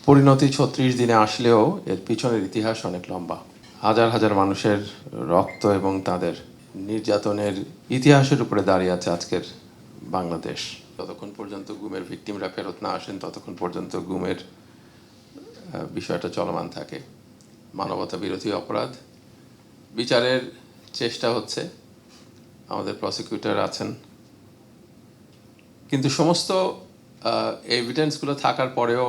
পরিণতি ৩৬ দিনে আসলেও এর পিছনের ইতিহাস অনেক লম্বা। হাজার হাজার মানুষের রক্ত এবং তাদের নির্যাতনের ইতিহাসের উপরে দাঁড়িয়ে আছে আজকের বাংলাদেশ। যতক্ষণ পর্যন্ত গুমের ভিকটিমরা ফেরত না আসেন ততক্ষণ পর্যন্ত গুমের বিষয়টা চলমান থাকে। মানবতা বিরোধী অপরাধ বিচারের চেষ্টা হচ্ছে, আমাদের প্রসিকিউটর আছেন, কিন্তু সমস্ত এভিডেন্সগুলো থাকার পরেও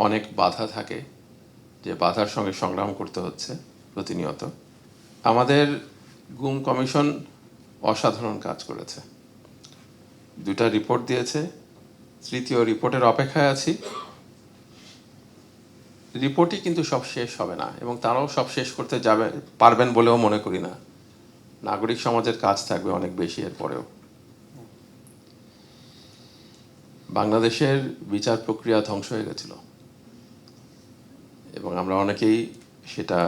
অনেক বাধা থাকে, যে বাধার সঙ্গে সংগ্রাম করতে হচ্ছে প্রতিনিয়ত। আমাদের গুম কমিশন অসাধারণ কাজ করেছে, 2টা রিপোর্ট দিয়েছে, 3য় রিপোর্টের অপেক্ষায় আছি। রিপোর্টই কিন্তু সব শেষ হবে না, এবং তারাও সব শেষ করতে পারবেন বলেও মনে করি না। নাগরিক সমাজের কাজ থাকবে অনেক বেশি এর পরেও। বাংলাদেশের বিচার প্রক্রিয়া ধ্বংস হয়ে গেছিল এবং আমরা অনেকেই সেটা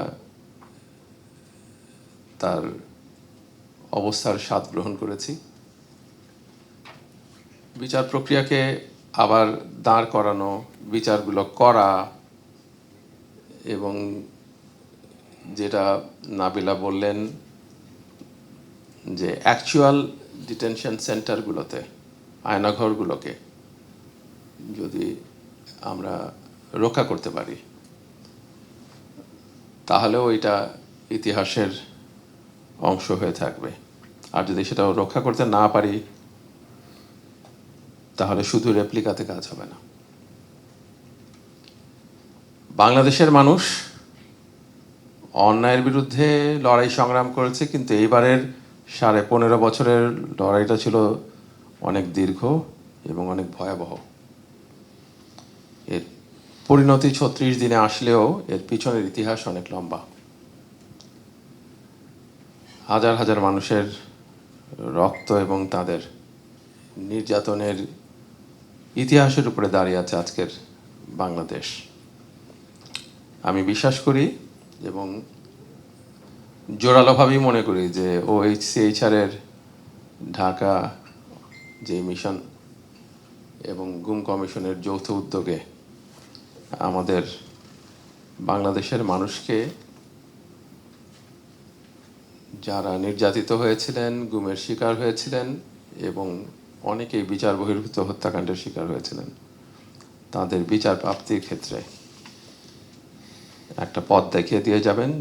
তার অবস্থার স্বাদ গ্রহণ করেছি। বিচার প্রক্রিয়াকে আবার দাঁড় করানো, বিচারগুলো করা, এবং যেটা নাবিলা বললেন যে অ্যাকচুয়াল ডিটেনশন সেন্টারগুলোতে, আয়নাঘরগুলোকে যদি আমরা রক্ষা করতে পারি তাহলেও এটা ইতিহাসের অংশ হয়ে থাকবে। আর যদি সেটা রক্ষা করতে না পারি তাহলে শুধু রেপ্লিকাতে কাজ হবে না। বাংলাদেশের মানুষ অন্যায়ের বিরুদ্ধে লড়াই সংগ্রাম করেছে, কিন্তু এইবারের 15.5 বছরের লড়াইটা ছিল অনেক দীর্ঘ এবং অনেক ভয়াবহ। এর পরিণতি 36 দিনে আসলেও এর পিছনের ইতিহাস অনেক লম্বা। হাজার হাজার মানুষের রক্ত এবং তাদের নির্যাতনের ইতিহাসের উপরে দাঁড়িয়ে আছে আজকের বাংলাদেশ। আমি বিশ্বাস করি এবং জোরালোভাবেই মনে করি যে OHCHR এর ঢাকা যে মিশন এবং গুম কমিশনের যৌথ উদ্যোগে আমাদের বাংলাদেশের মানুষকে, যারা নির্যাতিত হয়েছিলেন, গুমের শিকার হয়েছিলেন এবং অনেকেই বিচার বহির্ভূত হত্যাকাণ্ডের শিকার হয়েছিলেন, তাদের বিচার প্রাপ্তির ক্ষেত্রে একটা পথ দেখিয়ে দিয়ে যাবেন।